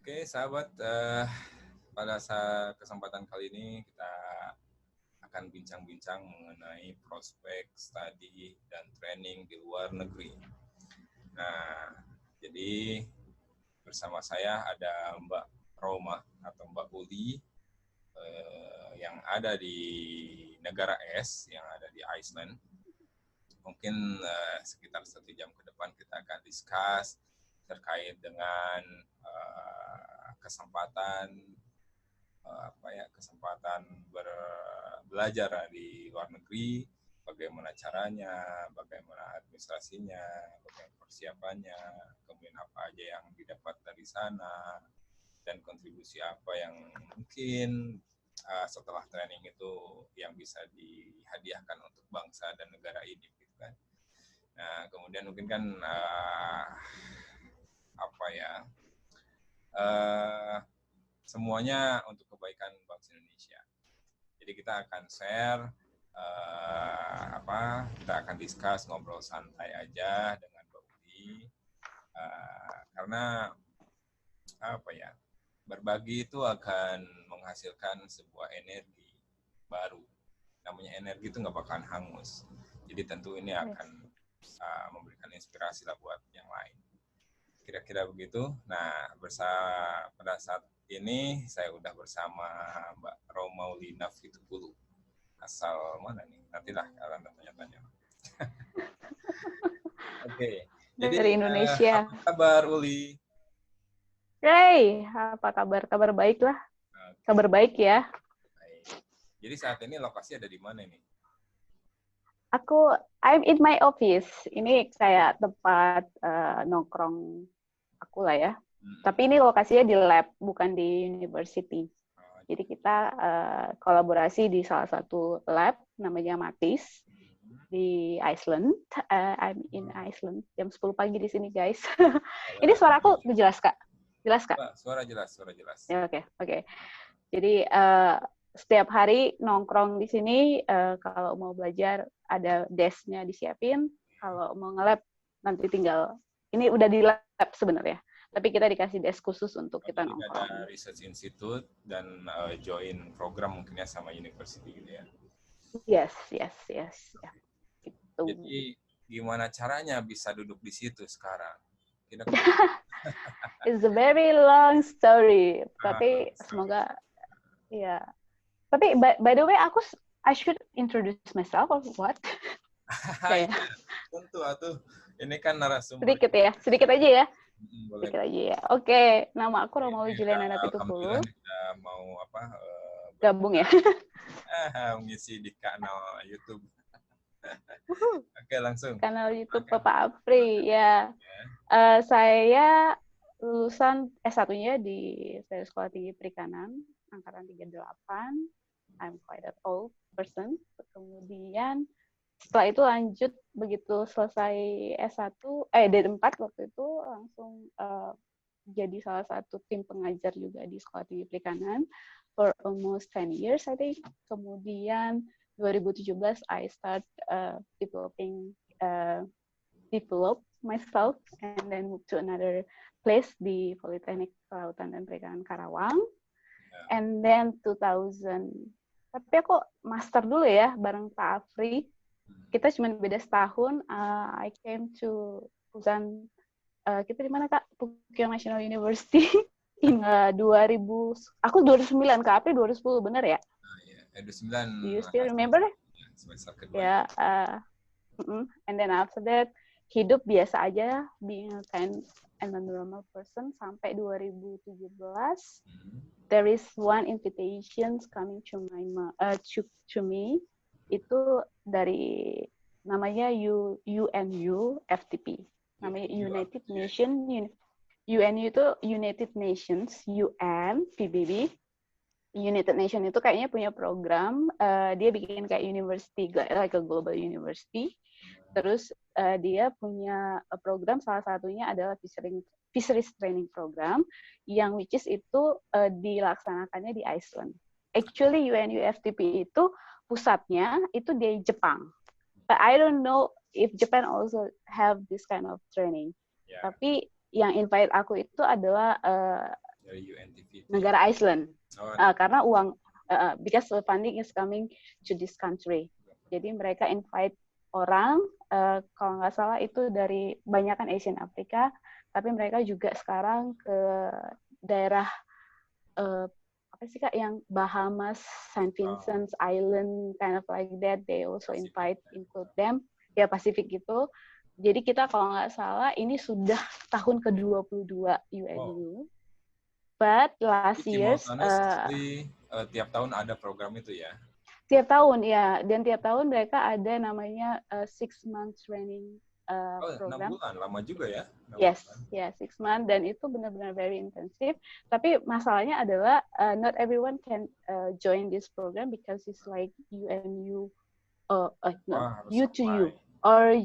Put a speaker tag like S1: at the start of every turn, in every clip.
S1: Oke, sahabat, pada kesempatan kali ini kita akan bincang-bincang mengenai prospek studi dan training di luar negeri. Nah, jadi bersama saya ada Mbak Roma atau Mbak Uli yang ada di negara S, yang ada di Iceland. Mungkin sekitar 1 jam ke depan kita akan discuss terkait dengan kesempatan belajar di luar negeri, bagaimana caranya, bagaimana administrasinya, bagaimana persiapannya, kemudian apa aja yang didapat dari sana, dan kontribusi apa yang mungkin setelah training itu yang bisa dihadiahkan untuk bangsa dan negara ini, gitu kan. Nah, kemudian mungkin kan semuanya untuk kebaikan bangsa Indonesia. Jadi kita akan share, kita akan discuss, ngobrol santai aja dengan Mbak Uli, karena berbagi itu akan menghasilkan sebuah energi baru. Namanya energi itu nggak bakalan hangus. Jadi tentu ini akan memberikan inspirasi lah buat yang lain. Kira-kira begitu. Nah, pada saat ini saya udah bersama Mbak Romaulina Fitupulu. Asal mana nih? Nantilah kalian tanya-tanya. Oke. Jadi
S2: dari Indonesia.
S1: apa kabar Uli?
S2: Hey, apa kabar? Kabar baik lah. Okay. Kabar baik ya.
S1: Baik. Jadi saat ini lokasi ada di mana nih?
S2: I'm in my office. Ini kayak tempat nongkrong aku lah ya. Tapi ini lokasinya di lab, bukan di university. Jadi kita kolaborasi di salah satu lab, namanya Matis, di Iceland. I'm in Iceland. Jam 10 pagi di sini, guys. Ini suara aku jelas, Kak? Jelas, Kak?
S1: Suara jelas.
S2: Ya, oke. Jadi setiap hari nongkrong di sini, kalau mau belajar ada desk-nya disiapin, kalau mau nge-lab nanti tinggal, ini udah di lab sebenarnya, tapi kita dikasih desk khusus untuk kita nongkrong.
S1: Ada research institute dan join program mungkinnya sama university gitu ya?
S2: Yes. Ya. Gitu.
S1: Jadi gimana caranya bisa duduk di situ sekarang?
S2: It's a very long story, tapi semoga ya. Tapi by the way, I should introduce myself or what?
S1: Iya, tentu atuh. Ini kan narasumber.
S2: Sedikit aja ya. Sedikit aja ya. Oke, nama aku Romauli Juliana Fitupulu.
S1: Mau
S2: gabung ya?
S1: Mengisi di kanal YouTube. Oke, langsung.
S2: Kanal YouTube Papa Apri ya. Saya lulusan S1-nya di Sekolah Tinggi Perikanan angkatan 38. I'm quite an old person. Kemudian setelah itu lanjut, begitu selesai S1, D4 waktu itu langsung jadi salah satu tim pengajar juga di Sekolah Tinggi Perikanan for almost 10 years I think. Kemudian 2017 I start develop myself and then move to another place di Politeknik Kelautan dan Perikanan Karawang. And then 2000, tapi aku master dulu ya bareng Pak Afri. Kita cuma beda setahun. I came to Busan. Kita di mana, Kak? Pukyong National University in 2000. Aku 2009, Kak Afri 2010, benar ya?
S1: 2009.
S2: Do you still remember?
S1: Semester kedua.
S2: Ya. And then after that, hidup biasa aja, being a kind and a normal person sampai 2017. There is one invitation coming to me. Itu dari namanya UNU FTP, namanya United Nations. UNU itu United Nations, UN PBB. United Nations itu kayaknya punya program, dia bikin kayak university, like a global university. Terus dia punya program, salah satunya adalah fisheries training program, yang which is itu dilaksanakannya di Iceland. Actually UNU FTP itu pusatnya itu di Jepang. But I don't know if Japan also have this kind of training. Tapi yang invite aku itu adalah
S1: Dari UNDP.
S2: Negara Iceland.
S1: Oh,
S2: Karena uang, because the funding is coming to this country. Jadi mereka invite orang, kalau nggak salah itu dari banyakan Asian Africa, tapi mereka juga sekarang ke daerah apa sih Kak, yang Bahamas, Saint Vincent Island, kind of like that. They also include them, ya Pasifik gitu. Jadi kita kalau nggak salah ini sudah tahun ke-22 UNU. But last year
S1: tiap tahun ada program itu ya?
S2: Tiap tahun ya, dan tiap tahun mereka ada namanya 6-month training program.
S1: 6 bulan, lama juga ya?
S2: Yes, 6 months, dan itu benar-benar very intensif. Tapi masalahnya adalah not everyone can join this program because it's like UNU, U to U, or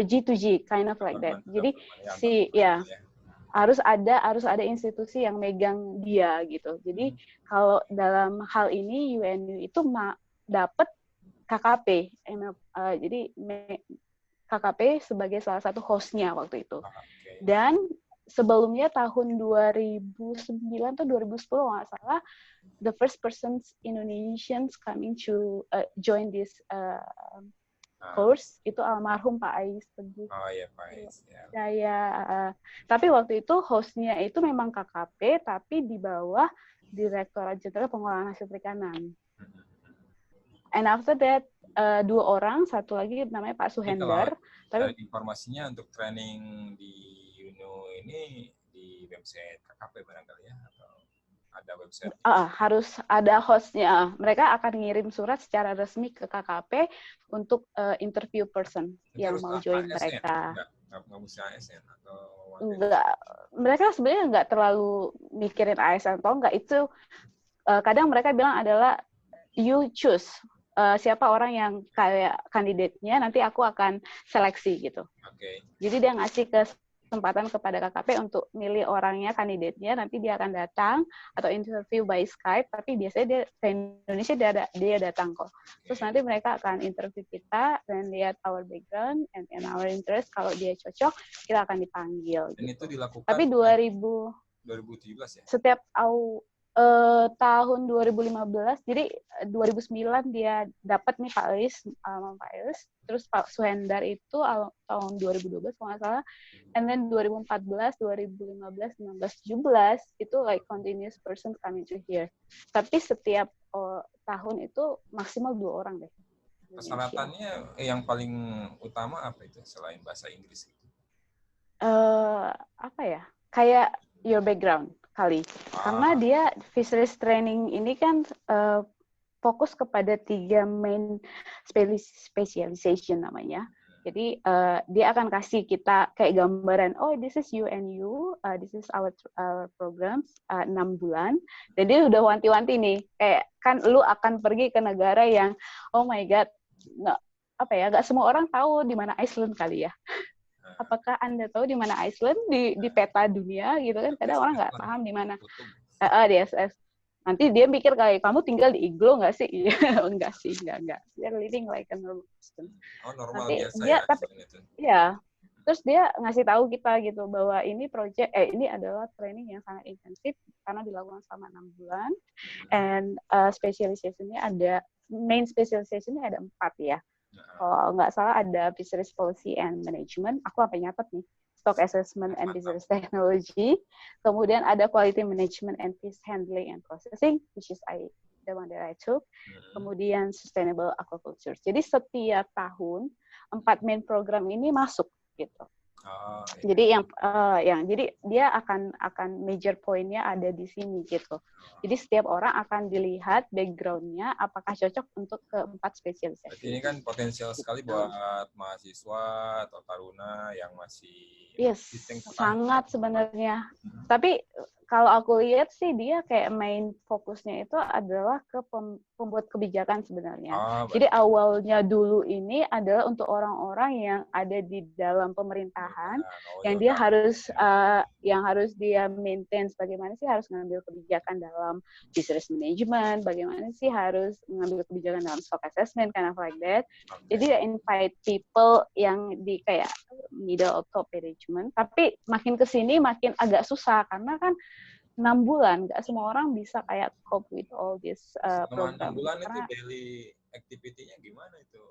S2: G to G, kind of like that. Jadi harus ada institusi yang megang dia gitu. Jadi kalau dalam hal ini UNU itu dapat KKP, jadi KKP sebagai salah satu hostnya waktu itu. Dan sebelumnya tahun 2009 atau 2010 nggak salah, the first persons Indonesians coming to join this course itu almarhum Pak Ais Teguh.
S1: Oh iya, Pak Ais.
S2: Tapi waktu itu hostnya itu memang KKP, tapi di bawah Direktorat Jenderal Pengelolaan Hasil Perikanan. And after that, 2 orang, satu lagi namanya Pak Suhendar.
S1: Tapi informasinya untuk training di UNU ini di website KKP barangkali ya, atau ada website?
S2: Harus ada hostnya. Mereka akan ngirim surat secara resmi ke KKP untuk interview person yang mau join mereka.
S1: Nggak mesti ASN atau
S2: enggak. Mereka sebenarnya nggak terlalu mikirin ASN atau enggak. Itu kadang mereka bilang adalah you choose. Siapa orang yang kayak kandidatnya, nanti aku akan seleksi gitu. Jadi dia ngasih kesempatan kepada KKP untuk milih orangnya, kandidatnya, nanti dia akan datang atau interview by Skype, tapi biasanya dia ke Indonesia dia datang kok. Terus nanti mereka akan interview kita dan lihat our background and our interest. Kalau dia cocok, kita akan dipanggil.
S1: Dan itu dilakukan.
S2: Tapi
S1: 2017 ya?
S2: Setiap tahun 2015, jadi 2009 dia dapat nih Pak Ais, terus Pak Suhendar itu tahun 2012 kalau nggak salah, and then 2014, 2015, 16, 17 itu like continuous person coming to here. Tapi setiap tahun itu maksimal 2 orang deh.
S1: Persyaratannya yang paling utama apa itu selain bahasa Inggris?
S2: Apa ya? Kayak your background kali. Karena dia fisheries training ini kan fokus kepada 3 main specialization namanya. Jadi dia akan kasih kita kayak gambaran, oh this is UNU, this is our programs 6 bulan. Dan dia udah wanti-wanti nih, kayak kan lu akan pergi ke negara yang oh my god, nggak semua orang tahu di mana Iceland kali ya. Apakah Anda tahu di mana Iceland di peta dunia gitu kan? Kadang orang nggak paham di mana. DSS. Nanti dia mikir kayak kamu tinggal di iglo nggak sih? Enggak sih, enggak. They're living like a normal person.
S1: Normal
S2: nanti
S1: biasa
S2: dia, ya. Terus dia ngasih tahu kita gitu bahwa ini ini adalah training yang sangat intensif karena dilakukan selama 6 bulan. And specialization-nya main specialization-nya ada 4 ya. Kalau nggak salah ada Fisheries Policy and Management, aku sampai nyatet nih, Stock Assessment and Fisheries Technology, kemudian ada Quality Management and Fish Handling and Processing, which is the one that I took, kemudian Sustainable Aquaculture. Jadi setiap tahun 4 main program ini masuk gitu. Jadi jadi dia akan major point-nya ada di sini gitu. Jadi setiap orang akan dilihat background-nya apakah cocok untuk keempat spesialisasi.
S1: Berarti ini kan potensial sekali buat mahasiswa atau taruna yang masih
S2: sangat sebenarnya. Tapi kalau aku lihat sih dia kayak main fokusnya itu adalah ke pembuat kebijakan sebenarnya. Jadi awalnya dulu ini adalah untuk orang-orang yang ada di dalam pemerintahan yang dia harus dia maintain bagaimana sih harus mengambil kebijakan dalam business management, bagaimana sih harus mengambil kebijakan dalam stock assessment, kind of like that. Jadi dia invite people yang di kayak middle or top management. Tapi makin kesini makin agak susah karena kan 6 bulan. Nggak semua orang bisa kayak cope with all this
S1: Selama 6
S2: program.
S1: bulan itu
S2: Karena
S1: daily activity-nya gimana itu?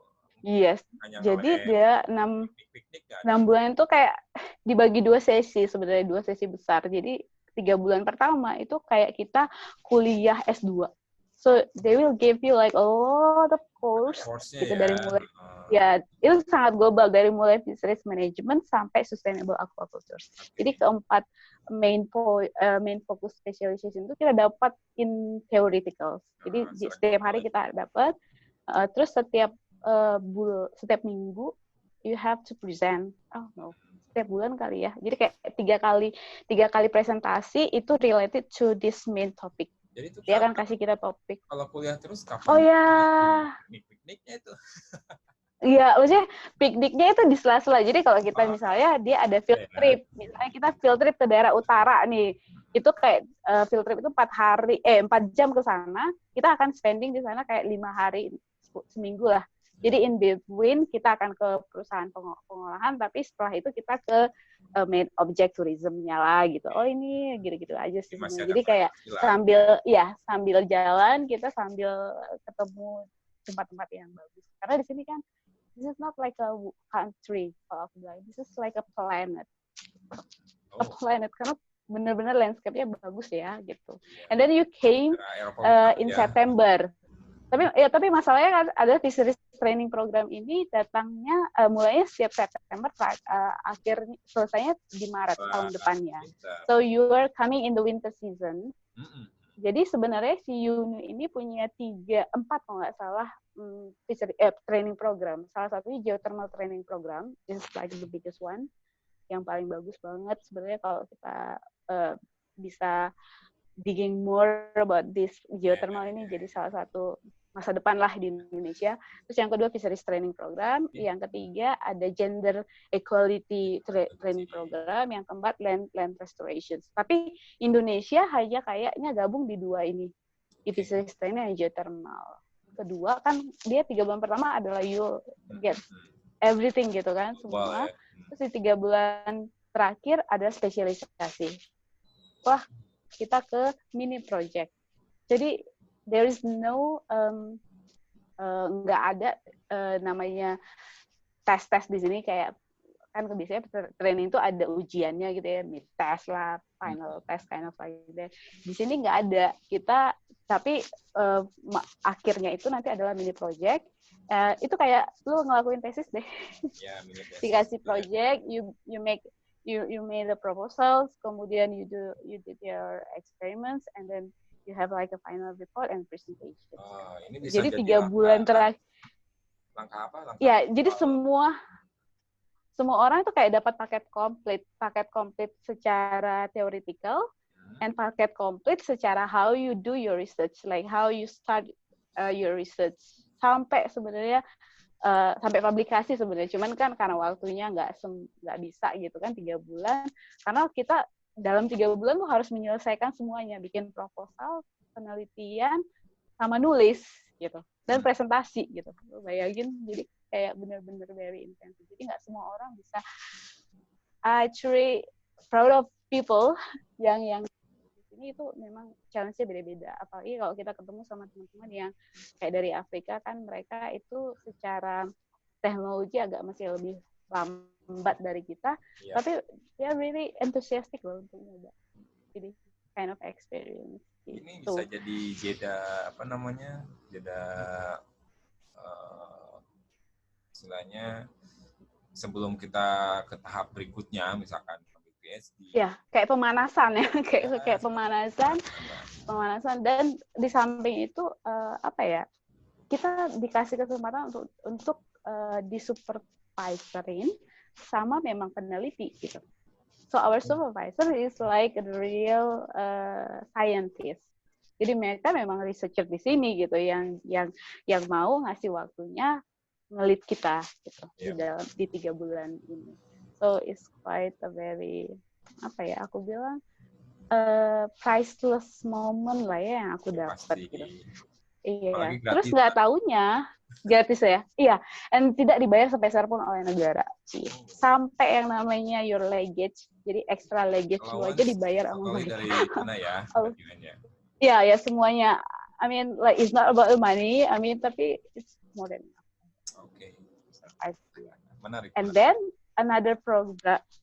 S2: yes,
S1: Hanya
S2: jadi
S1: nge-lab,
S2: dia
S1: piknik-piknik nggak ada?
S2: 6 bulan itu kayak dibagi 2 sesi, sebenarnya 2 sesi besar. Jadi 3 bulan pertama itu kayak kita kuliah S2. So they will give you like a lot of course
S1: Course-nya
S2: gitu
S1: ya.
S2: dari mulai ya itu sangat global dari mulai fisheries management sampai sustainable aquaculture. Jadi keempat main focus specialization itu kita dapat in theoretical. Jadi setiap hari kita dapat terus setiap minggu you have to present. Oh no. Setiap bulan kali ya. Jadi kayak tiga kali presentasi itu related to this main topic.
S1: Jadi itu
S2: Dia akan kasih kita topik.
S1: Kalau kuliah terus kapan?
S2: Oh ya.
S1: Pikniknya itu.
S2: Iya, maksudnya pikniknya itu di sela-sela. Jadi kalau kita misalnya dia ada field trip, misalnya kita field trip ke daerah utara nih, itu kayak field trip itu 4 jam ke sana, kita akan spending di sana kayak 5 hari seminggu lah. Jadi in between kita akan ke perusahaan pengolahan, tapi setelah itu kita ke main object tourismnya lah gitu. Oh ini gitu-gitu aja sih. Jadi kayak sambil jalan kita sambil ketemu tempat-tempat yang bagus. Karena di sini kan this is not like a country kalau aku bilang. This is like a planet. A planet karena benar-benar landscape-nya bagus ya gitu. And then you came in September. Tapi masalahnya kan ada fisheries training program ini datangnya mulainya setiap September akhirnya selesainya di Maret tahun depannya. So you are coming in the winter season. Jadi sebenarnya si UNU ini punya 4 kalau nggak salah training program. Salah satunya geothermal training program, this is like the biggest one, yang paling bagus banget sebenarnya kalau kita bisa digging more about this geothermal ini jadi salah satu masa depan lah di Indonesia. Terus yang kedua fisheries training program, yang ketiga ada gender equality training program, yang keempat land restoration. Tapi Indonesia hanya kayaknya gabung di 2 ini, di fisheries training dan geothermal. Kedua kan dia 3 bulan pertama adalah you get everything gitu kan semua. Terus di 3 bulan terakhir ada spesialisasi. Wah, kita ke mini project. Jadi there is no nggak ada namanya tes di sini kayak kan biasanya training itu ada ujiannya gitu ya, mid test lah, final test kind of like that. Di sini nggak ada. Kita tapi akhirnya itu nanti adalah mini project. Itu kayak lu ngelakuin tesis deh. Yeah, dikasih project, you made the proposals, kemudian you did your experiments, and then you have like a final report and presentation.
S1: Ini bisa
S2: jadi 3 bulan terakhir.
S1: Langkah apa?
S2: Ya, jadi semua orang itu kayak dapat paket komplit secara theoretical, and paket komplit secara how you do your research, like how you start your research sampai sebenarnya sampai publikasi sebenarnya. Cuman kan karena waktunya nggak bisa gitu kan 3 bulan, karena kita dalam 3 bulan tuh harus menyelesaikan semuanya, bikin proposal, penelitian, sama nulis gitu, dan presentasi gitu. Bayangin, jadi kayak benar-benar very intense. Jadi nggak semua orang bisa. Actually proud of people yang di sini itu memang challenge-nya beda-beda. Apalagi kalau kita ketemu sama teman-teman yang kayak dari Afrika kan, mereka itu secara teknologi agak masih lebih lambat dari kita, tapi dia really enthusiastic loh untuk nyoba. Jadi kind of experience.
S1: Ini bisa jadi jeda istilahnya sebelum kita ke tahap berikutnya, misalkan PhD.
S2: Ya, kayak pemanasan ya, kayak pemanasan dan di samping itu kita dikasih kesempatan untuk disupervisorin sama memang peneliti gitu. So our supervisor is like a real scientist. Jadi mereka memang researcher di sini gitu yang mau ngasih waktunya ngelit kita gitu di 3 bulan ini. So it's quite a very aku bilang priceless moment lah ya yang aku dapat gitu. Iya. Terus nggak taunya Gratis ya? Iya. And tidak dibayar sepeser pun oleh negara. Sampai yang namanya your luggage, jadi extra luggage lu aja dibayar sama mereka.
S1: Dari mana ya?
S2: Iya, ya semuanya. I mean, like it's not about the money. I mean, tapi it's more than enough.
S1: Oke.
S2: Menarik. And then another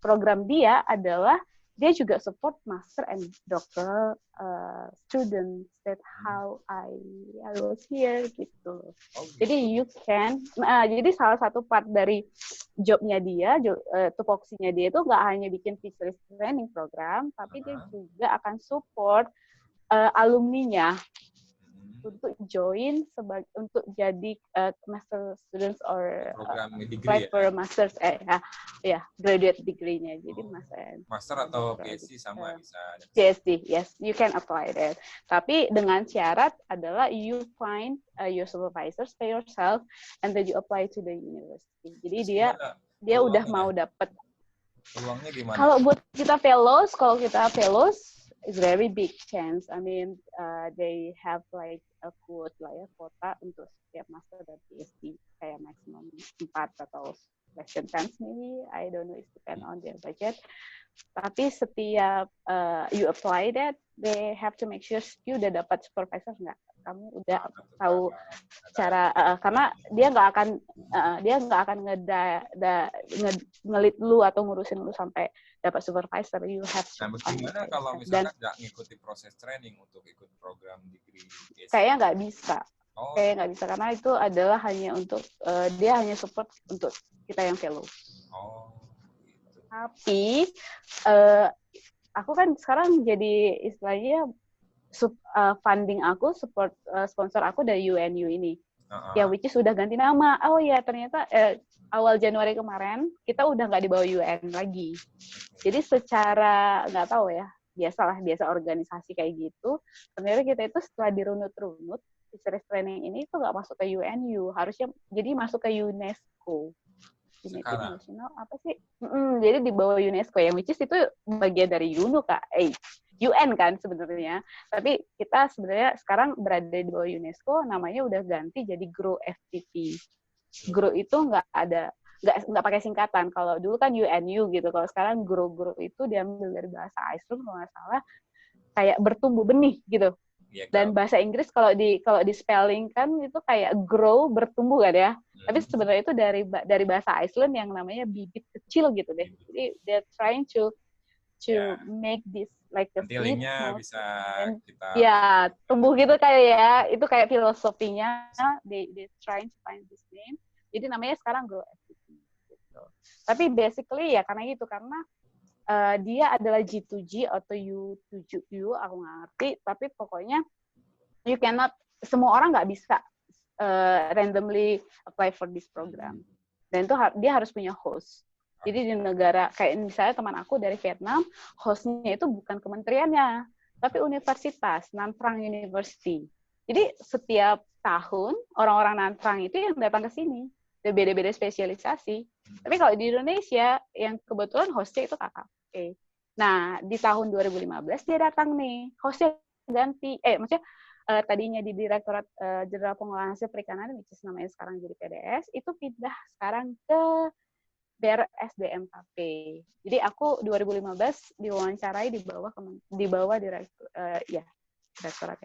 S2: program dia adalah dia juga support master and doctor students. That how I was here gitu. Jadi you can, jadi salah satu part dari jobnya dia, tupoksinya dia itu nggak hanya bikin fisheries training program, tapi dia juga akan support alumninya untuk join untuk jadi master students or apply for masters graduate degree-nya. Jadi
S1: master atau PhD sama bisa.
S2: PhD, yes, you can apply that. Tapi dengan syarat adalah you find your supervisors by yourself and then you apply to the university. Jadi dia udah mau dapat.
S1: Peluangnya gimana?
S2: Kalau buat kita fellows, it's very big chance. I mean, they have like a quota untuk setiap master dan PhD kayak maximum 4 atau less than 10 maybe. I don't know, it depends on their budget. Tapi setiap you apply that, they have to make sure you udah dapat supervisor nggak. Kamu udah tahu cara karena dia nggak akan ngelit lu atau ngurusin lu sampai dapat supervisor. You have to.
S1: Nah, bagaimana kalau misalkan nggak ngikuti proses training untuk ikut program degree?
S2: Kayaknya nggak bisa. Kayaknya nggak bisa karena itu adalah hanya untuk dia hanya support untuk kita yang fellow.
S1: Gitu.
S2: Tapi aku kan sekarang jadi istilahnya funding aku, sponsor aku dari UNU ini. Ya, which is sudah ganti nama. Oh ya, ternyata awal Januari kemarin kita udah nggak di bawah UN lagi. Jadi secara nggak tahu ya, biasa organisasi kayak gitu. Ternyata kita itu setelah dirunut-runut, fisheries training ini itu nggak masuk ke UNU, harusnya jadi masuk ke UNESCO. National apa sih? Jadi di bawah UNESCO yang which is itu bagian dari UN kan sebenarnya. Tapi kita sebenarnya sekarang berada di bawah UNESCO, namanya udah ganti jadi GROW FTP. GROW itu nggak pakai singkatan. Kalau dulu kan UNU gitu. Kalau sekarang GROW itu diambil dari bahasa Iceland kalau nggak salah, kayak bertumbuh benih gitu. Dan bahasa Inggris kalau di spelling kan itu kayak grow, bertumbuh kan ya. Tapi sebenarnya itu dari bahasa Iceland yang namanya bibit kecil gitu deh. Jadi they're trying to make this like a seed.
S1: Bisa kita
S2: tumbuh gitu kayak ya. Itu kayak filosofinya. They trying to find this name. Jadi namanya sekarang grow FTP gitu. Tapi basically ya karena dia adalah G2G atau U7U, aku nggak ngerti, tapi pokoknya you cannot, semua orang nggak bisa randomly apply for this program. Dan itu dia harus punya host. Jadi di negara, kayak misalnya teman aku dari Vietnam, hostnya itu bukan kementeriannya, tapi universitas, Nam Trang University. Jadi setiap tahun, orang-orang Nam Trang itu yang datang ke sini. Beda-beda spesialisasi. Tapi kalau di Indonesia, yang kebetulan hostnya itu KKP. Nah, di tahun 2015 dia datang nih, hostnya ganti, maksudnya tadinya di Direktorat Jenderal Pengolahan Hasil Perikanan, which is namanya sekarang jadi PDS, itu pindah sekarang ke BRSDMKP. Jadi aku 2015 diwawancarai di bawah direktorat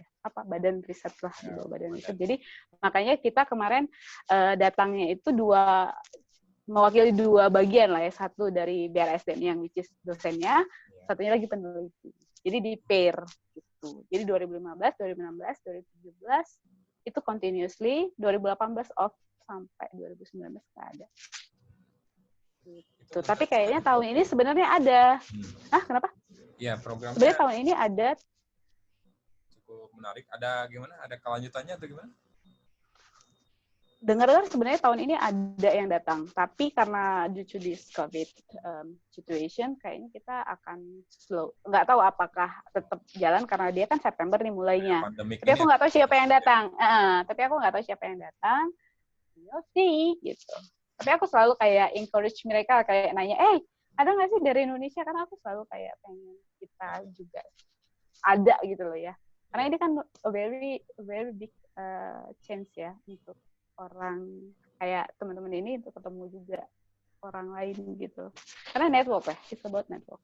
S2: badan riset lah, di bawah badan riset. Jadi makanya kita kemarin datangnya itu mewakili 2 bagian lah ya, satu dari BRSDM yang which is dosennya, satunya lagi peneliti. Jadi di pair gitu. Jadi 2015, 2016, 2017 itu continuously, 2018 off sampai 2019 nggak ada. Gitu. Tapi kayaknya tahun ini sebenarnya ada. Kenapa?
S1: Ya, programnya
S2: sebenarnya tahun ini ada.
S1: Cukup menarik. Ada gimana? Ada kelanjutannya atau gimana?
S2: Dengar-dengar sebenarnya tahun ini ada yang datang, tapi karena due to this COVID situation, kayaknya kita akan slow. Nggak tahu apakah tetap jalan karena dia kan September nih mulainya. Tapi aku nggak tahu siapa yang datang. We'll see, gitu. Tapi aku selalu kayak encourage mereka, kayak nanya, ada nggak sih dari Indonesia? Karena aku selalu kayak pengen kita juga ada gitu loh ya. Karena ini kan a very big chance ya untuk orang kayak teman-teman ini untuk ketemu juga orang lain gitu. Karena network ya, it's about network.